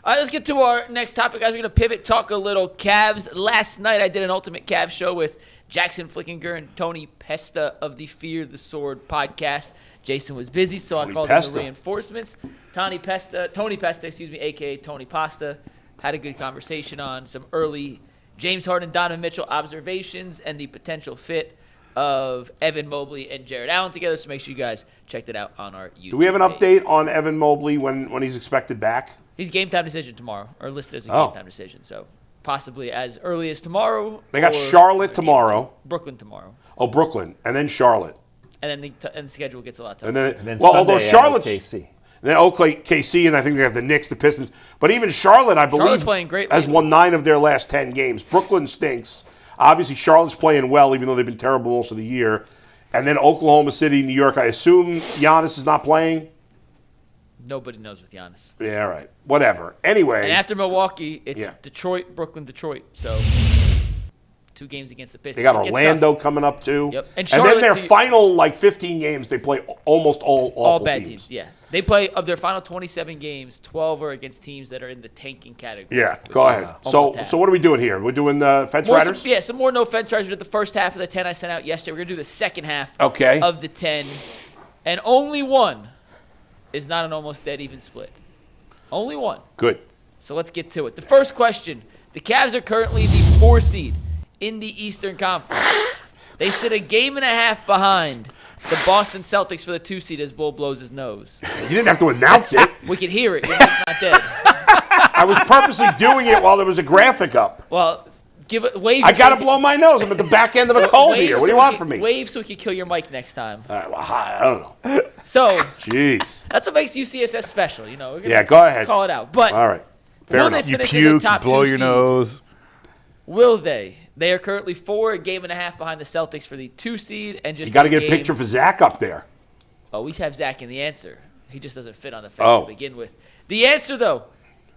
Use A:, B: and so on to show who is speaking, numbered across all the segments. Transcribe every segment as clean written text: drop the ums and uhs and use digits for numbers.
A: All right, let's get to our next topic, guys. We're going to pivot, talk a little Cavs. Last night, I did an Ultimate Cavs show with Jackson Flickinger and Tony Pesta of the Fear the Sword podcast. Jason was busy, so I called in the reinforcements. Tony Pesta, a.k.a. Tony Pasta, had a good conversation on some early James Harden, Donovan Mitchell observations and the potential fit of Evan Mobley and Jared Allen together. So make sure you guys check that out on our YouTube.
B: Do we have an update on Evan Mobley when he's expected back?
A: He's game time decision tomorrow, or listed as a game time decision. So possibly as early as tomorrow.
B: They got Charlotte tomorrow.
A: Brooklyn tomorrow.
B: Oh, Brooklyn, and then Charlotte.
A: And then the schedule gets a lot tougher.
B: And then
C: well,
B: although Charlotte's
C: KC.
B: Then KC, and I think they have the Knicks, the Pistons. But even Charlotte, I believe,
A: playing great
B: has won 9 of their last 10 games. Brooklyn stinks. Obviously, Charlotte's playing well, even though they've been terrible most of the year. And then Oklahoma City, New York. I assume Giannis is not playing?
A: Nobody knows with Giannis.
B: Yeah, all right. Whatever. Anyway.
A: And after Milwaukee, it's Detroit, Brooklyn, Detroit. So 2 games against the Pistons.
B: They got Orlando coming up, too.
A: Yep.
B: And then their final, 15 games, they play almost all awful
A: bad teams. Yeah. They play, of their final 27 games, 12 are against teams that are in the tanking category.
B: Yeah, go ahead. So what are we doing here? We're doing Fence Riders?
A: Some more no Fence Riders. We did the first half of the 10 I sent out yesterday. We're going to do the second half of the 10. And only one is not an almost dead even split. Only one.
B: Good.
A: So let's get to it. The first question. The Cavs are currently the 4 seed in the Eastern Conference. They sit a game and a half behind the Boston Celtics for the 2 seed as Bull blows his nose.
B: You didn't have to announce it.
A: We could hear it. Your mic's not dead.
B: I was purposely doing it while there was a graphic up.
A: Well, wave.
B: I got to blow my nose. I'm at the back end of a cold here. What do you want from me?
A: Wave so we can kill your mic next time.
B: All right, well, I don't know.
A: So,
B: jeez.
A: That's what makes UCSS special, you know.
B: Yeah, go ahead.
A: Call it out. But
B: all right. Fair enough.
D: You puke, blow your nose.
A: Will they? They are currently 4, a game and a half behind the Celtics for the 2 seed. And just
B: you got to get a picture for Zach up there.
A: Oh, we have Zach in the answer. He just doesn't fit on the fence to begin with. The answer, though,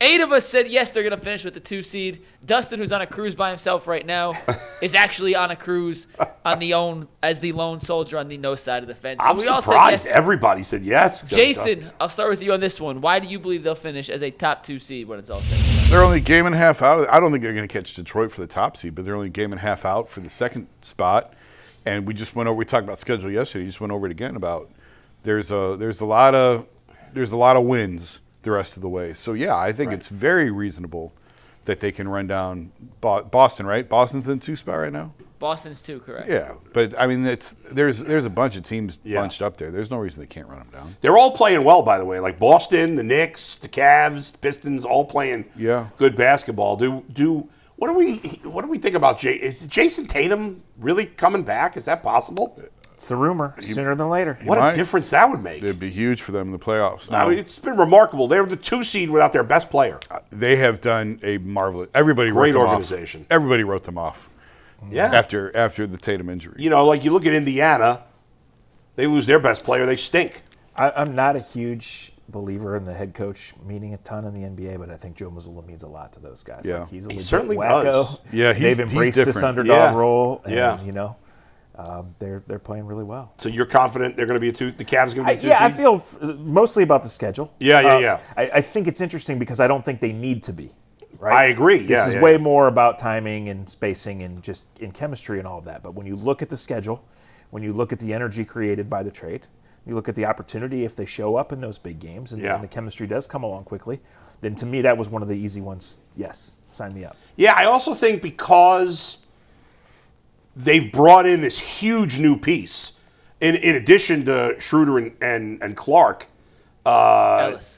A: 8 of us said yes, they're going to finish with the 2 seed. Dustin, who's on a cruise by himself right now, is actually on a cruise as the lone soldier on the no side of the fence. So
B: I'm surprised everybody said yes.
A: Jason, I'll start with you on this one. Why do you believe they'll finish as a top 2 seed when it's all said and done?
D: They're only a game and a half out. I don't think they're going to catch Detroit for the top seed, but they're only a game and a half out for the second spot. And we talked about schedule yesterday. You just went over it again about there's a lot of wins the rest of the way. So, yeah, I think it's very reasonable that they can run down Boston, right? Boston's in 2 spot right now?
A: Boston's 2, correct.
D: Yeah, but, I mean, there's a bunch of teams bunched up there. There's no reason they can't run them down.
B: They're all playing well, by the way. Like Boston, the Knicks, the Cavs, the Pistons, all playing good basketball. What do we think about Is Jason Tatum really coming back? Is that possible?
C: It's the rumor. Sooner than later.
B: What a difference that would make.
D: It'd be huge for them in the playoffs.
B: I mean, it's been remarkable. They were the 2 seed without their best player.
D: They have done a marvelous.
B: Great organization.
D: Everybody wrote them off.
B: Yeah.
D: After the Tatum injury.
B: You know, like you look at Indiana, they lose their best player, they stink.
C: I'm not a huge believer in the head coach meaning a ton in the NBA, but I think Joe Mazzulla means a lot to those guys.
D: Yeah.
C: Like he's a
B: he
C: legit
B: certainly
C: wacko.
B: does.
D: Yeah,
C: they've embraced this underdog role, and they're playing really well.
B: So you're confident they're going to be the Cavs going to be a 2 seed?
C: I feel mostly about the schedule.
B: Yeah.
C: I think it's interesting because I don't think they need to be. Right?
B: I agree.
C: This is way more about timing and spacing and just in chemistry and all of that. But when you look at the schedule, when you look at the energy created by the trade, you look at the opportunity if they show up in those big games and the chemistry does come along quickly, then to me that was one of the easy ones. Yes, sign me up.
B: Yeah, I also think because they've brought in this huge new piece, in addition to Schroeder and Clark,
A: Ellis.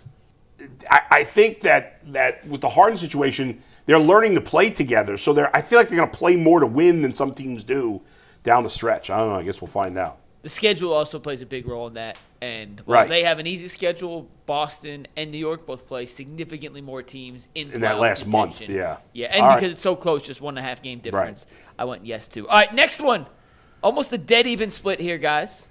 B: I think that with the Harden situation, they're learning to play together. So I feel like they're going to play more to win than some teams do down the stretch. I don't know. I guess we'll find out.
A: The schedule also plays a big role in that. And while they have an easy schedule, Boston and New York both play significantly more teams in
B: that last
A: contention.
B: month. Yeah.
A: Yeah, and because it's so close, just 1.5 game difference, I went yes to. All right, next one. Almost a dead even split here, guys.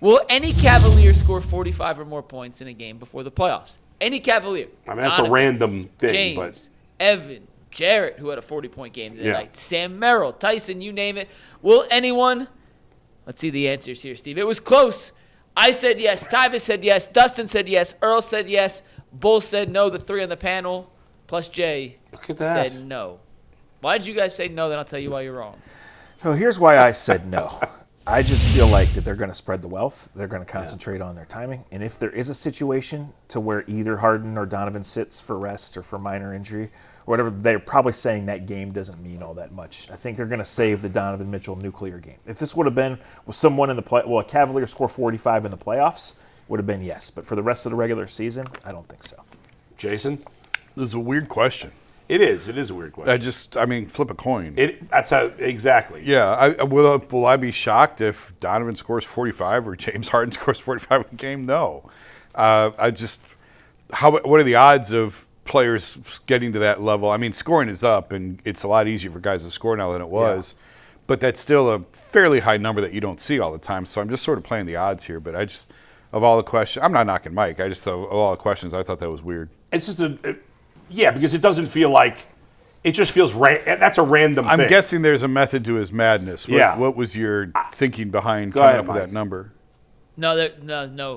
A: Will any Cavalier score 45 or more points in a game before the playoffs? Any Cavalier.
B: I mean, that's a random thing.
A: James, Evan, Jarrett, who had a 40-point game tonight, Sam Merrill, Tyson, you name it. Will anyone? Let's see the answers here, Steve. It was close. I said yes. Tyvis said yes. Dustin said yes. Earl said yes. Bull said no. The 3 on the panel plus Jay
B: Look at that.
A: said no. Why did you guys say no? Then I'll tell you why you're wrong.
C: So here's why I said no. I just feel like that they're going to spread the wealth. They're going to concentrate on their timing. And if there is a situation to where either Harden or Donovan sits for rest or for minor injury or whatever, they're probably saying that game doesn't mean all that much. I think they're going to save the Donovan Mitchell nuclear game. If this would have been with someone in the a Cavaliers score 45 in the playoffs, would have been yes. But for the rest of the regular season, I don't think so.
B: Jason?
D: This is a weird question.
B: It is a weird question.
D: Flip a coin.
B: That's how, exactly.
D: Yeah. Will I be shocked if Donovan scores 45 or James Harden scores 45 in a game? No. What are the odds of players getting to that level? I mean, scoring is up, and it's a lot easier for guys to score now than it was. Yeah. But that's still a fairly high number that you don't see all the time. So I'm just sort of playing the odds here. But of all the questions, I'm not knocking Mike. Of all the questions, I thought that was weird.
B: It's just because it doesn't feel like it just feels that's a random thing.
D: I'm guessing there's a method to his madness. What was your thinking behind coming up with that number?
A: No.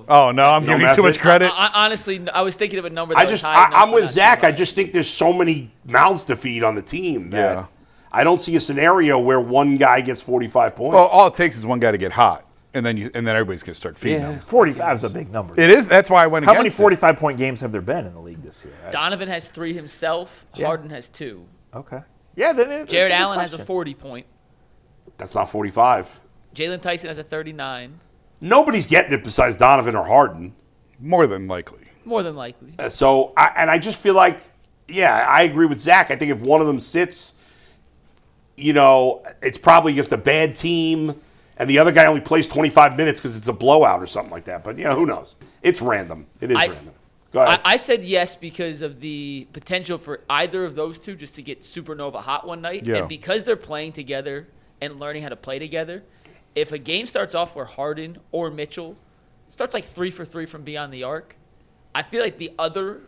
D: Oh no, I'm giving you too much credit.
A: Honestly, I was thinking of a number that was high.
B: I'm with Zach. I just think there's so many mouths to feed on the team that I don't see a scenario where one guy gets 45 points.
D: Well, all it takes is one guy to get hot. And then everybody's going to start feeding them.
C: 45 is a big number.
D: It is. That's why I went
C: How
D: against
C: many 45-point games have there been in the league this year?
A: Donovan has 3 himself. Harden has 2.
C: Okay. Yeah, then
A: Jared Allen has a 40-point.
B: That's not 45.
A: Jalen Tyson has a 39.
B: Nobody's getting it besides Donovan or Harden.
D: More than likely.
B: I just feel like, I agree with Zach. I think if one of them sits, it's probably against a bad team. And the other guy only plays 25 minutes because it's a blowout or something like that. But, who knows? It's random. It is random. Go ahead.
A: I said yes because of the potential for either of those two just to get supernova hot one night. Yeah. And because they're playing together and learning how to play together, if a game starts off where Harden or Mitchell starts like 3 for 3 from beyond the arc, I feel like the other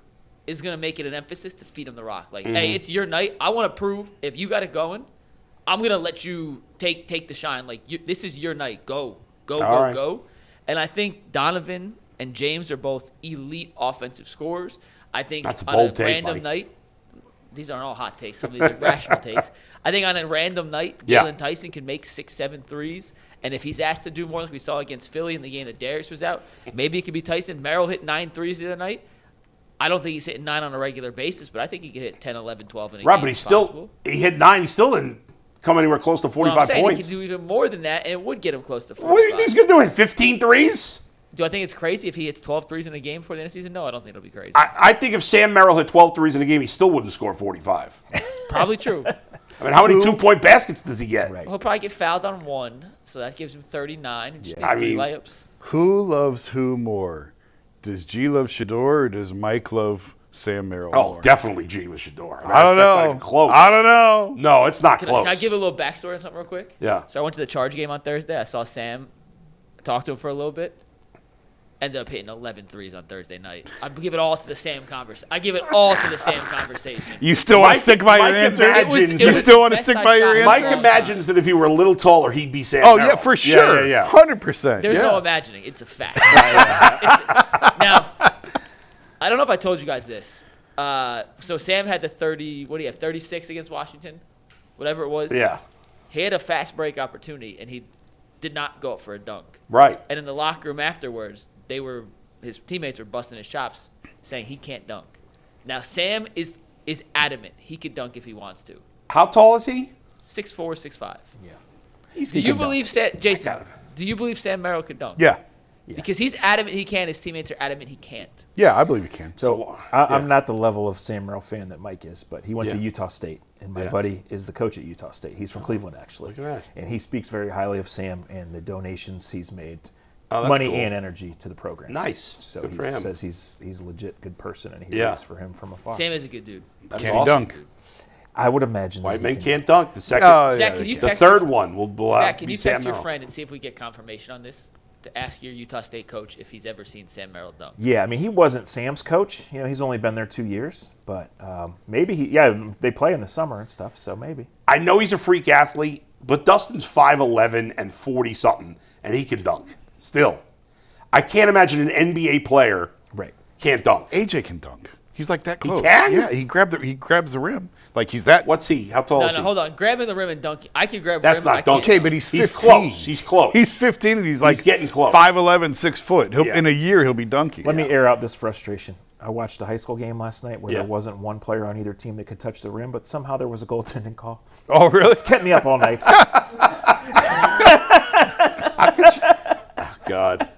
A: is going to make it an emphasis to feed him the rock. Like, hey, it's your night. I want to prove if you got it going, I'm going to let you take the shine. Like, this is your night. Go. And I think Donovan and James are both elite offensive scorers. I think
B: that's a
A: on
B: bold
A: a
B: take,
A: random
B: Mike.
A: night, these aren't all hot takes. Some of these are rational takes. I think on a random night, Jalen Tyson can make 6-7 threes. And if he's asked to do more like we saw against Philly in the game that Darius was out, maybe it could be Tyson. Merrill hit 9 threes the other night. I don't think he's hitting 9 on a regular basis, but I think he could hit 10, 11, 12 in a game.
B: Right, but he hit 9. He still didn't come anywhere close to 45 points.
A: He could do even more than that, and it would get him close to 45.
B: What do you think he's going to do? Hit 15 threes?
A: Do I think it's crazy if he hits 12 threes in a game before the end of the season? No, I don't think it'll be crazy.
B: I think if Sam Merrill hit 12 threes in a game, he still wouldn't score 45.
A: Probably true.
B: I mean, how many 2-point baskets does he get?
A: Well, he'll probably get fouled on 1, so that gives him 39 and just needs 3 layups.
D: Who loves who more? Does G love Shador or does Mike love Sam Merrill more?
B: Definitely G with Shador.
D: I don't know.
B: Close.
D: I don't know.
B: No, it's not close.
A: Can I give a little backstory on something real quick?
B: Yeah.
A: So I went to the Charge game on Thursday. I saw Sam, talked to him for a little bit. Ended up hitting 11 threes on Thursday night. I give it all to the Sam conversation.
D: You still want to stick by your answer? You still want to stick by your answer?
B: Mike imagines that if he were a little taller, he'd be Sam
D: Merrill.
B: Yeah,
D: for sure. Yeah. 100%.
A: There's no imagining. It's a fact. Now, I don't know if I told you guys this. So Sam had the 36 against Washington? Whatever it was.
B: Yeah.
A: He had a fast break opportunity, and he did not go up for a dunk.
B: Right.
A: And in the locker room afterwards, his teammates were busting his chops, saying he can't dunk. Now Sam is adamant he could dunk if he wants to.
B: How tall is he?
A: 6'4", 6'5".
B: Yeah.
A: Do you believe Jason? Do you believe Sam Merrill could dunk?
D: Yeah.
A: Because he's adamant he can. His teammates are adamant he can't.
D: Yeah, I believe he can.
C: So I'm not the level of Sam Merrill fan that Mike is, but he went to Utah State, and my buddy is the coach at Utah State. He's from Cleveland, actually.
B: Look at that.
C: And he speaks very highly of Sam and the donations he's made, money and energy to the program.
B: Nice.
C: So
B: good
C: he
B: for him.
C: says he's a legit good person, and he roots for him from afar.
A: Sam is a good dude.
B: That's
D: can
B: awesome.
D: He dunk?
C: I would imagine
B: White
C: that
B: men
C: he
B: can't dunk. The second,
A: Zach, can you
B: the
A: text
B: third one will
A: Zach, can
B: be
A: you
B: Sam
A: text your
B: Merrill.
A: friend and see if we get confirmation on this? To ask your Utah State coach if he's ever seen Sam Merrill dunk.
C: Yeah, I mean, he wasn't Sam's coach. He's only been there 2 years, but maybe they play in the summer and stuff, so maybe.
B: I know he's a freak athlete, but Dustin's 5'11" and 40-something, and he can dunk. Still. I can't imagine an NBA player can't dunk.
D: AJ can dunk. He's like that close.
B: He can?
D: Yeah, he grabs the rim. Like he's that.
B: What's he? How tall is he?
A: No, hold on. Grabbing the rim and dunking. I can grab
B: That's
A: rim.
B: not dunking.
D: Okay, but he's 15.
B: He's close.
D: He's 15 and he's like
B: getting close.
D: 5'11", 6 foot.
B: Yeah.
D: In a year, he'll be dunking.
C: Let me air out this frustration. I watched a high school game last night where
B: Yeah.
C: there wasn't one player on either team that could touch the rim, but somehow there was a goaltending call.
D: Oh, really?
C: It's kept me up all night.
B: God.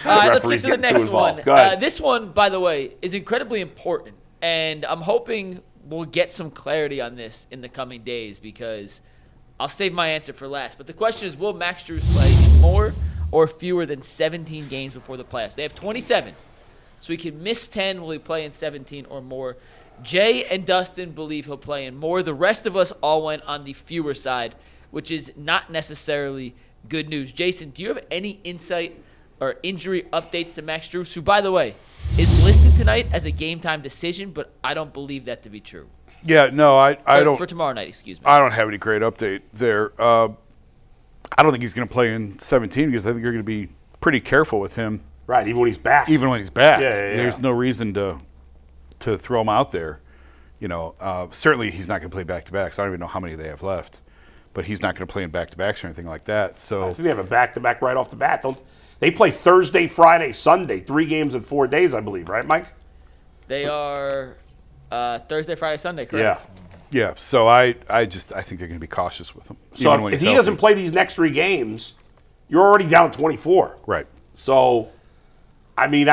A: All right, let's
B: Referees
A: get to the
B: getting too
A: next
B: involved.
A: one.
B: Go ahead.
A: This one, by the way, is incredibly important, and I'm hoping we'll get some clarity on this in the coming days because I'll save my answer for last. But the question is, will Max Strus play in more or fewer than 17 games before the playoffs? They have 27, so he can miss 10. Will he play in 17 or more? Jay and Dustin believe he'll play in more. The rest of us all went on the fewer side, which is not necessarily good news. Jason, do you have any insight or injury updates to Max Strus, who, by the way, is listed tonight as a game-time decision, but I don't believe that to be true.
D: Yeah, no, I don't.
A: For tomorrow night, excuse me.
D: I don't have any great update there. I don't think he's going to play in 17 because I think you're going to be pretty careful with him.
B: Right, even when he's back.
D: Even when he's back.
B: Yeah.
D: There's no reason to throw him out there. Certainly he's not going to play back-to-backs. I don't even know how many they have left. But he's not going to play in back-to-backs or anything like that. So
B: I think they have a back-to-back right off the bat. They play Thursday, Friday, Sunday, 3 games in 4 days, I believe, right, Mike?
A: They are Thursday, Friday, Sunday, correct?
B: Yeah.
D: Yeah, so I think they're going to be cautious with him.
B: So
D: even when
B: if
D: he's
B: he
D: healthy.
B: doesn't play these next 3 games, you're already down 24.
D: Right.
B: So, I mean,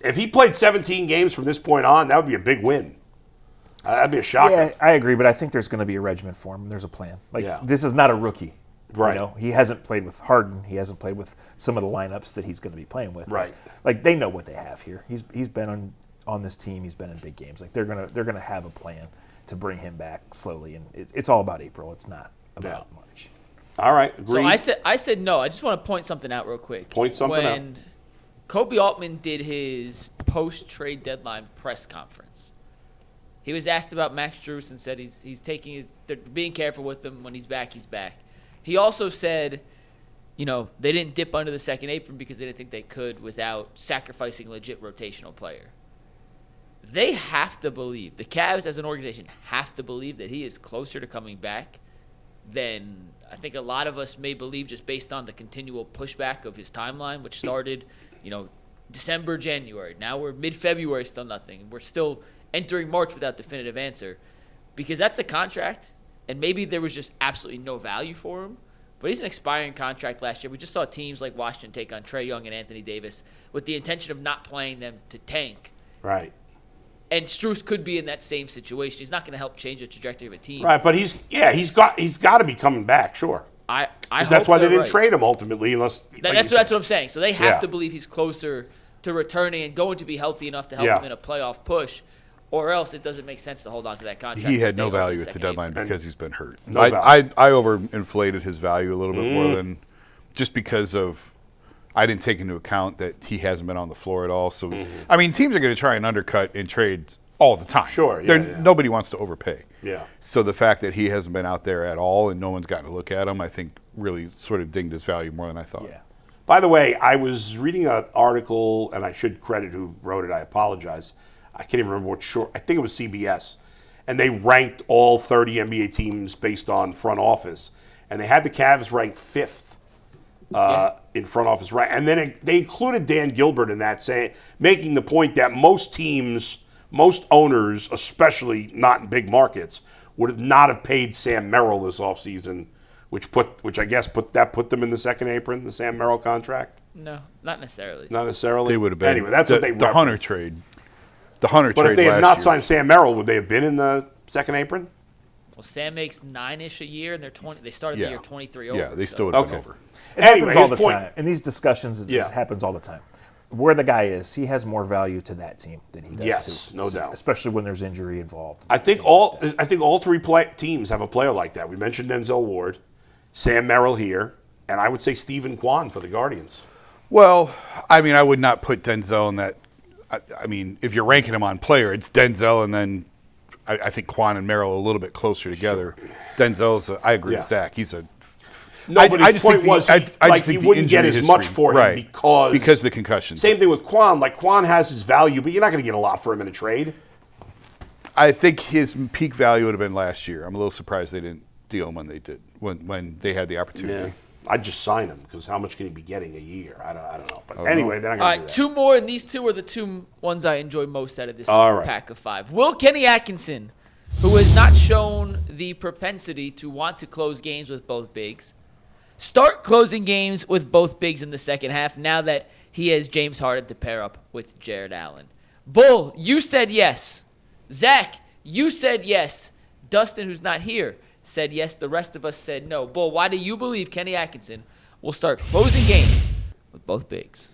B: if he played 17 games from this point on, that would be a big win. That'd be a shocker.
C: Yeah, I agree, but I think there's going to be a regimen for him. There's a plan. This is not a rookie.
B: Right.
C: He hasn't played with Harden. He hasn't played with some of the lineups that he's going to be playing with.
B: Right.
C: Like they know what they have here. He's been on this team. He's been in big games. Like they're gonna have a plan to bring him back slowly, and it's all about April. It's not about March.
B: All right. Agreed.
A: So I said no. I just want to point something out real quick.
B: Point something out.
A: When Kobe Altman did his post-trade deadline press conference, he was asked about Max Strus and said they're being careful with him. When he's back, he's back. He also said, they didn't dip under the second apron because they didn't think they could without sacrificing a legit rotational player. They have to believe, the Cavs as an organization have to believe that he is closer to coming back than I think a lot of us may believe just based on the continual pushback of his timeline, which started, December, January. Now we're mid-February, still nothing. We're still entering March without definitive answer because that's a contract. And maybe there was just absolutely no value for him. But he's an expiring contract last year. We just saw teams like Washington take on Trae Young and Anthony Davis with the intention of not playing them to tank.
B: Right.
A: And Strus could be in that same situation. He's not going to help change the trajectory of a team.
B: Right, but he's got to be coming back, sure.
A: I hope
B: That's why they didn't
A: right.
B: trade him ultimately, unless
A: That's what I'm saying. So they have
B: Yeah.
A: to believe he's closer to returning and going to be healthy enough to help
B: Yeah.
A: him in a playoff push. Or else it doesn't make sense to hold on to that contract.
D: He
A: and
D: had
A: stay
D: no
A: over
D: value
A: the
D: at the
A: second
D: deadline
A: apron.
D: because he's been hurt.
B: No
D: I
B: value.
D: overinflated his value a little bit more than just because of I didn't take into account that he hasn't been on the floor at all. So I mean, teams are going to try and undercut in trades all the time.
B: Sure, yeah.
D: Nobody wants to overpay.
B: Yeah.
D: So the fact that he hasn't been out there at all and no one's gotten to look at him, I think really sort of dinged his value more than I thought.
C: Yeah.
B: By the way, I was reading an article, and I should credit who wrote it. I apologize. I can't even remember what short. I think it was CBS. And they ranked all 30 NBA teams based on front office. And they had the Cavs ranked 5th in front office. Right. And then they included Dan Gilbert in that, making the point that most teams, most owners, especially not in big markets, would not have paid Sam Merrill this offseason, which I guess put them in the second apron, the Sam Merrill contract.
A: No, not necessarily.
B: Not necessarily.
D: They would have been.
B: Anyway, that's what they
D: the Hunter
B: referenced.
D: trade. The Hunter
B: But
D: trade
B: if they had
D: last
B: not
D: year.
B: signed Sam Merrill, would they have been in the second apron?
A: Well, Sam makes 9-ish a year, and they're 20. They started the
D: Yeah.
A: year 23 over.
D: Yeah, they
A: so.
D: still would have been
B: Okay.
D: over.
C: It
B: Anyway,
C: happens all
B: his
C: the
B: point-
C: time. In these discussions, it
B: Yeah.
C: happens all the time. Where the guy is, he has more value to that team than he does
B: Yes,
C: to.
B: no doubt.
C: Especially when there's injury involved.
B: I think
C: Things like that.
B: I think all three teams have a player like that. We mentioned Denzel Ward, Sam Merrill here, and I would say Stephen Kwan for the Guardians.
D: Well, I mean, I would not put Denzel in that. I mean, if you're ranking him on player, it's Denzel, and then I think Quan and Merrill are a little bit closer together. Denzel's, I agree
B: Yeah.
D: with Zach. He's a
B: No, but his point was
D: I just
B: like
D: think
B: you wouldn't get as much for him
D: right, because the concussion.
B: Same thing with Quan. Like Quan has his value, but you're not going to get a lot for him in a trade.
D: I think his peak value would have been last year. I'm a little surprised they didn't deal him when they did, when they had the opportunity.
B: Yeah. I'd just sign him because how much can he be getting a year? I don't know. But anyway, they're not
A: All
B: going to do
A: right,
B: that.
A: two more, and these two are the two ones I enjoy most out of this
B: All right.
A: pack of five. Will Kenny Atkinson, who has not shown the propensity to want to close games with both bigs, start closing games with both bigs in the second half now that he has James Harden to pair up with Jared Allen? Bull, you said yes. Zach, you said yes. Dustin, who's not here, said yes. The rest of us said no. Bull, why do you believe Kenny Atkinson will start closing games with both bigs?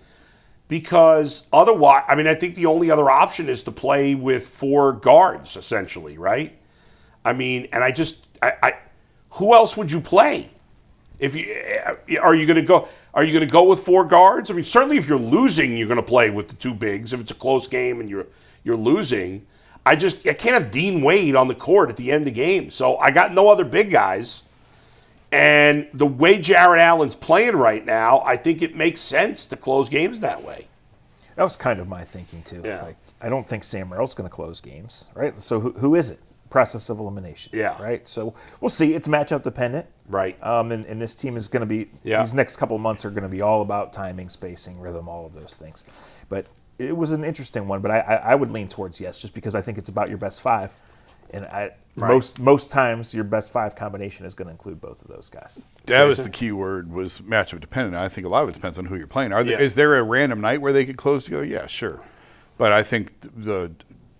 B: Because otherwise, I mean, I think the only other option is to play with 4 guards, essentially, right? I mean, and I who else would you play? Are you going to go with 4 guards? I mean, certainly if you're losing, you're going to play with the 2 bigs. If it's a close game and you're losing, I can't have Dean Wade on the court at the end of the game. So I got no other big guys. And the way Jared Allen's playing right now, I think it makes sense to close games that way.
C: That was kind of my thinking, too.
B: Yeah.
C: Like, I don't think Sam Merrill's going to close games, right? So who is it? Process of elimination.
B: Yeah.
C: Right? So we'll see. It's matchup dependent.
B: Right.
C: And this team is going to be, these next couple of months are going to be all about timing, spacing, rhythm, all of those things. But it was an interesting one, but I would lean towards yes, just because I think it's about your best 5. And most times your best 5 combination is going to include both of those guys.
D: That was the key word, was matchup dependent. I think a lot of it depends on who you're playing. Is there a random night where they could close together? Yeah, sure. But I think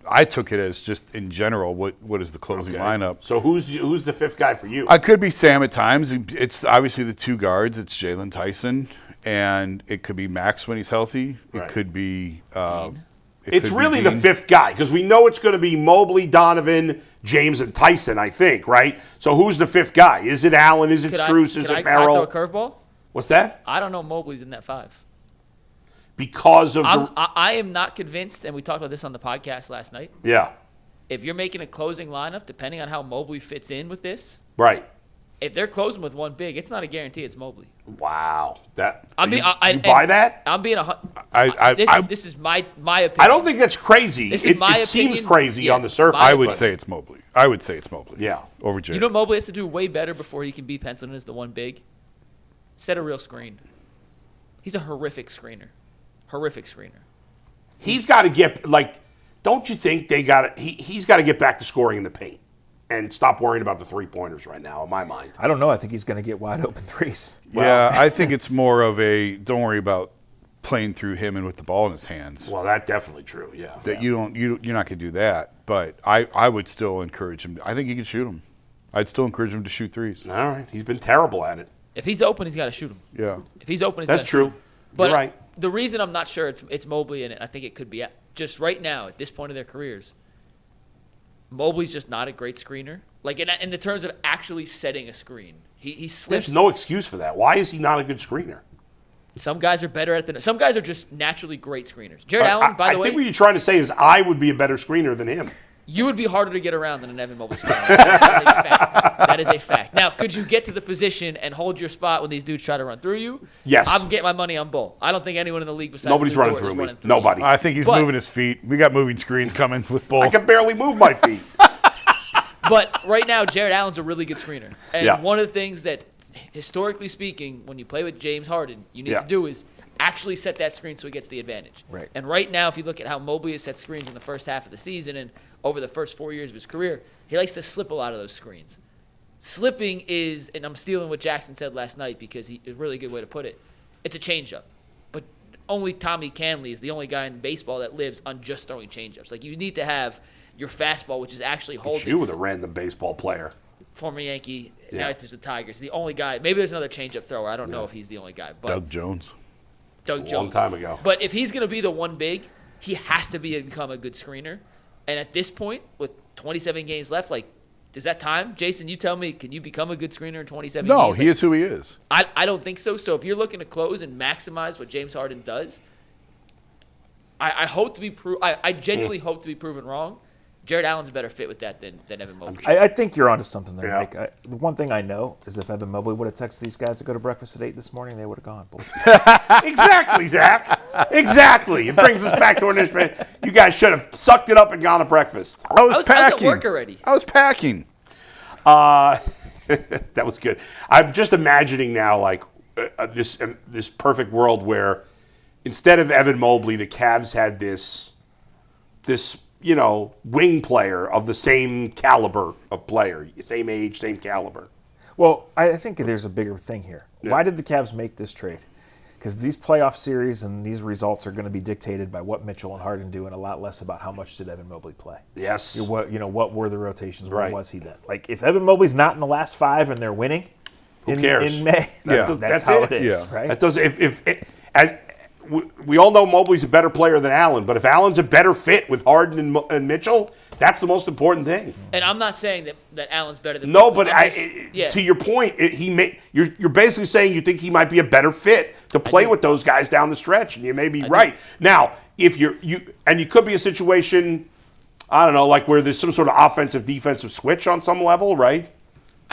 D: I took it as just in general, what is the closing lineup?
B: So who's the 5th guy for you?
D: I could be Sam at times. It's obviously the 2 guards. It's Jalen Tyson, and it could be Max when he's healthy.
B: Right.
D: It could be
B: It's really the 5th guy because we know it's going to be Mobley, Donovan, James, and Tyson, I think, right? So who's the 5th guy? Is it Allen? Is it Strus? Is it Merrill?
A: Can I throw a curveball?
B: What's that?
A: I don't know Mobley's in that 5.
B: Because of
A: I am not convinced, and we talked about this on the podcast last night.
B: Yeah.
A: If you're making a closing lineup, depending on how Mobley fits in with this,
B: Right.
A: if they're closing with 1 big, it's not a guarantee it's Mobley.
B: Wow. That
A: you
B: buy that?
A: I'm being this is my opinion.
B: I don't think that's crazy.
A: This is my
B: it seems
A: opinion.
B: crazy
A: Yeah,
B: on the surface.
D: I would say it's Mobley.
B: Yeah.
D: Over Jay.
A: You know what Mobley has to do way better before he can be penciled in as the 1 big? Set a real screen. He's a horrific screener.
B: He's got to get, don't you think he's got to get back to scoring in the paint and stop worrying about the 3-pointers right now, in my mind.
C: I don't know. I think he's going to get wide open threes.
D: Yeah, I think it's more of a don't worry about playing through him and with the ball in his hands.
B: Well, that's definitely true, yeah.
D: You're not going to do that, but I would still encourage him. I think he can shoot them. I'd still encourage him to shoot threes.
B: All right. He's been terrible at it.
A: If he's open, he's got to shoot him.
D: Yeah.
A: If he's open,
B: That's true.
A: But
B: You're right.
A: the reason I'm not sure it's Mobley in it, I think it could be just right now at this point of their careers. Mobley's just not a great screener. Like in the terms of actually setting a screen, he slips.
B: There's no excuse for that. Why is he not a good screener?
A: Some guys are better at it. Some guys are just naturally great screeners. Jared Allen, by the way,
B: I think what you're trying to say is I would be a better screener than him.
A: You would be harder to get around than an Evan Mobley screener. That is a fact. That is a fact. Now, could you get to the position and hold your spot when these dudes try to run through you?
B: Yes.
A: I'm getting my money on Bull. I don't think anyone in the league besides
B: Nobody's
A: Luke
B: running
A: Dort
B: through
A: is
B: me.
A: running
B: Nobody.
D: I think he's moving his feet. We got moving screens coming with Bull.
B: I can barely move my feet.
A: But right now, Jared Allen's a really good screener. And
B: Yeah.
A: one of the things that, historically speaking, when you play with James Harden, you need to do is actually set that screen so he gets the advantage.
C: Right.
A: And right now, if you look at how Mobley has set screens in the first half of the season and over the first 4 years of his career, he likes to slip a lot of those screens. Slipping is, and I'm stealing what Jackson said last night because it's a really good way to put it, it's a changeup. But only Tommy Canley is the only guy in baseball that lives on just throwing changeups. Like, you need to have your fastball, which is actually holding.
B: You were a random baseball player.
A: Former Yankee, now it's the Tigers. The only guy. Maybe there's another changeup thrower. I don't know if he's the only guy. But
D: Doug Jones.
A: Doug
B: A
A: Jones.
B: long time ago.
A: But if he's going to be the 1 big, he has to become a good screener. And at this point, with 27 games left, does that time? Jason, you tell me, can you become a good screener in 27 games?
D: No, he is who he is.
A: I don't think so. So if you're looking to close and maximize what James Harden does, I hope to be I genuinely hope to be proven wrong. Jared Allen's a better fit with that than Evan Mobley.
C: I think you're onto something there,
B: Yeah.
C: Mike. The one thing I know is if Evan Mobley would have texted these guys to go to breakfast at 8 this morning, they would have gone.
B: Exactly, Zach. Exactly. It brings us back to our next man. You guys should have sucked it up and gone to breakfast.
D: I was
A: I was
D: packing.
A: at work already.
D: I was packing.
B: That was good. I'm just imagining now, like this perfect world where instead of Evan Mobley, the Cavs had this wing player of the same caliber of player, same age, same caliber.
C: Well, I think there's a bigger thing here.
B: Yeah.
C: Why did the Cavs make this trade? Because these playoff series and these results are going to be dictated by what Mitchell and Harden do, and a lot less about how much did Evan Mobley play.
B: Yes.
C: What were the rotations? Where
B: Right.
C: was he then? Like if Evan Mobley's not in the last 5 and they're winning,
B: Who cares?
C: in May?
D: Yeah.
C: that's
B: That's
C: how
B: it.
C: it is,
D: Yeah.
C: right?
B: That does we all know Mobley's a better player than Allen, but if Allen's a better fit with Harden and Mitchell, that's the most important thing.
A: And I'm not saying that Allen's better than
B: No,
A: Mobley.
B: but
A: I'm just-
B: to your point, you're basically saying you think he might be a better fit to play with those guys down the stretch, and you may be right. Now, if you could be a situation, I don't know, like where there's some sort of offensive defensive switch on some level, right?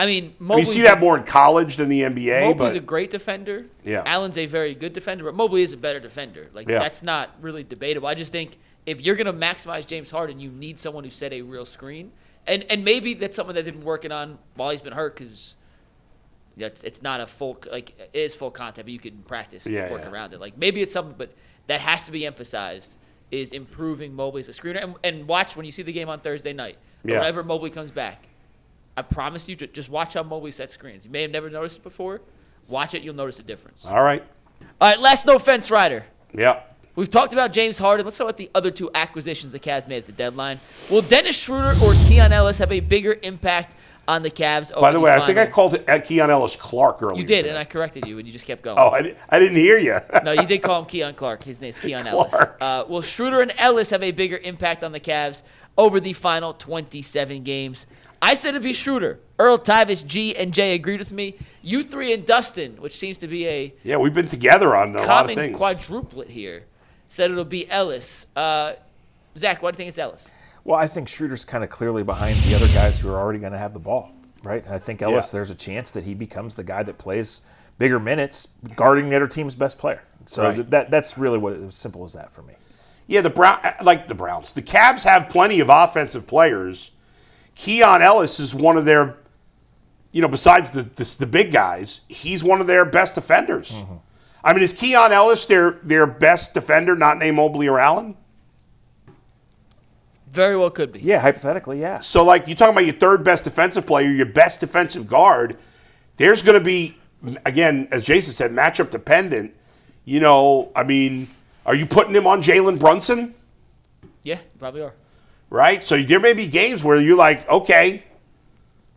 A: I mean,
B: You
A: Mobley's
B: see that more in college than the NBA.
A: Mobley's
B: but
A: a great defender.
B: Yeah.
A: Allen's a very good defender, but Mobley is a better defender. Like
B: Yeah.
A: that's not really debatable. I just think if you're going to maximize James Harden, you need someone who set a real screen. And maybe that's something that they've been working on while he's been hurt because it's not a full it is full contact, but you can practice work around it. Like maybe it's something, but that has to be emphasized is improving Mobley as a screener. And watch when you see the game on Thursday night. Or whenever Mobley comes back. I promise you, just watch how Mobley sets screens. You may have never noticed it before. Watch it, you'll notice a difference.
B: All right.
A: All right, last no fence rider.
B: Yeah.
A: We've talked about James Harden. Let's talk about the other two acquisitions the Cavs made at the deadline. Will Dennis Schroeder or Keon Ellis have a bigger impact on the Cavs?
B: By the way, I think I called it Keon Ellis Clark earlier.
A: You did,
B: today.
A: and I corrected you, and you just kept going.
B: Oh, I didn't hear you.
A: No, you did call him Keon Clark. His name's Keon Ellis. Will Schroeder and Ellis have a bigger impact on the Cavs over the final 27 games? I said it'd be Schroeder. Earl, Tyvis, G, and Jay agreed with me. You three and Dustin, which seems to be a
B: We've been together on a lot of
A: common
B: things.
A: quadruplet here, said it'll be Ellis. Zach, why do you think it's Ellis?
C: Well, I think Schroeder's kind of clearly behind the other guys who are already going to have the ball, right? And I think Ellis, there's a chance that he becomes the guy that plays bigger minutes, guarding the other team's best player. So that's really as simple as that for me.
B: Yeah, the Browns. The Cavs have plenty of offensive players. Keon Ellis is one of their, besides the big guys, he's one of their best defenders. Mm-hmm. I mean, is Keon Ellis their best defender, not named Mobley or Allen?
A: Very well could be.
C: Yeah, hypothetically, yeah.
B: So, like, you're talking about your third best defensive player, your best defensive guard. There's going to be, again, as Jason said, matchup dependent. I mean, are you putting him on Jalen Brunson?
A: Yeah, you probably are.
B: Right? So there may be games where you're like, okay,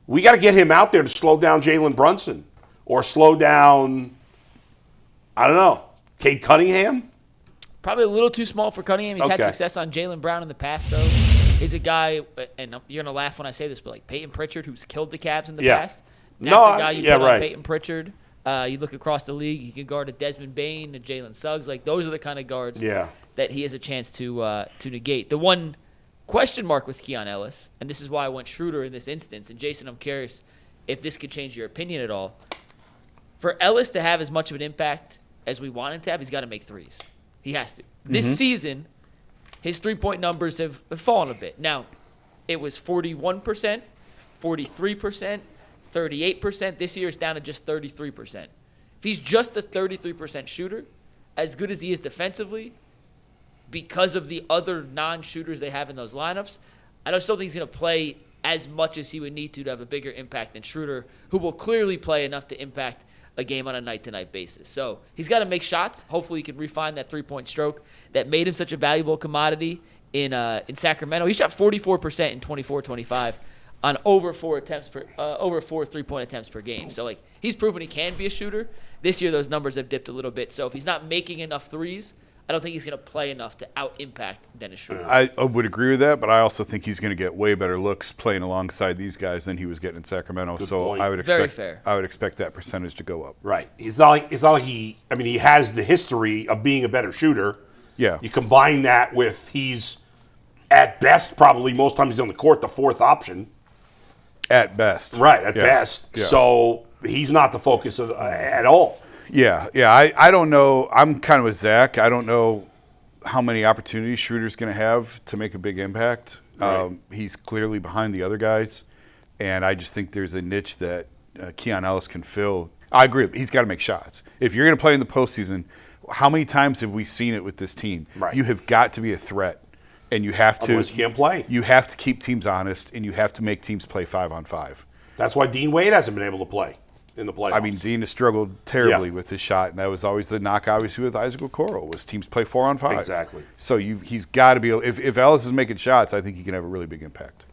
B: we got to get him out there to slow down Jalen Brunson or slow down, I don't know, Cade Cunningham?
A: Probably a little too small for Cunningham. He's had
B: Okay.
A: success on Jaylen Brown in the past, though. He's a guy, and you're going to laugh when I say this, but like Peyton Pritchard, who's killed the Cavs in the past. That's a guy you put on Peyton Pritchard. You look across the league, he can guard a Desmond Bane, a Jalen Suggs. Like, those are the kind of guards that he has a chance to negate. The one question mark with Keon Ellis, and this is why I went Schroeder in this instance, and Jason, I'm curious if this could change your opinion at all. For Ellis to have as much of an impact as we want him to have, he's got to make threes. He has to. This season, his three-point numbers have fallen a bit. Now, it was 41%, 43%, 38%. This year it's down to just 33%. If he's just a 33% shooter, as good as he is defensively, because of the other non-shooters they have in those lineups, I still think he's going to play as much as he would need to have a bigger impact than Schroeder, who will clearly play enough to impact a game on a night-to-night basis. So he's got to make shots. Hopefully he can refine that three-point stroke that made him such a valuable commodity in Sacramento. He shot 44% in 24-25 on over four three-point attempts per game. So like he's proven he can be a shooter. This year those numbers have dipped a little bit. So if he's not making enough threes, I don't think he's going to play enough to out-impact Dennis Schroeder.
D: I would agree with that, but I also think he's going to get way better looks playing alongside these guys than he was getting in Sacramento.
B: Good
D: so
B: point.
D: I would
A: Very
D: expect
A: fair.
D: I would expect that percentage to go up.
B: Right. It's not like he has the history of being a better shooter.
D: Yeah.
B: You combine that with he's at best, probably most times he's on the court, the fourth option.
D: At best.
B: Right, at best.
D: Yeah.
B: So he's not the focus of at all.
D: Yeah. I don't know. I'm kind of with Zach. I don't know how many opportunities Schroeder's going to have to make a big impact.
B: Right.
D: He's clearly behind the other guys, and I just think there's a niche that Keon Ellis can fill. I agree. He's got to make shots. If you're going to play in the postseason, how many times have we seen it with this team?
B: Right.
D: You have got to be a threat, and you have to.
B: Otherwise you can't play.
D: You have to keep teams honest, and you have to make teams play 5-on-5.
B: That's why Dean Wade hasn't been able to play in the playoffs.
D: I mean, Dean has struggled terribly with his shot, and that was always the knock, obviously, with Isaac Okoro, was teams play 4-on-5.
B: Exactly.
D: So he's got to be able – if Ellis is making shots, I think he can have a really big impact.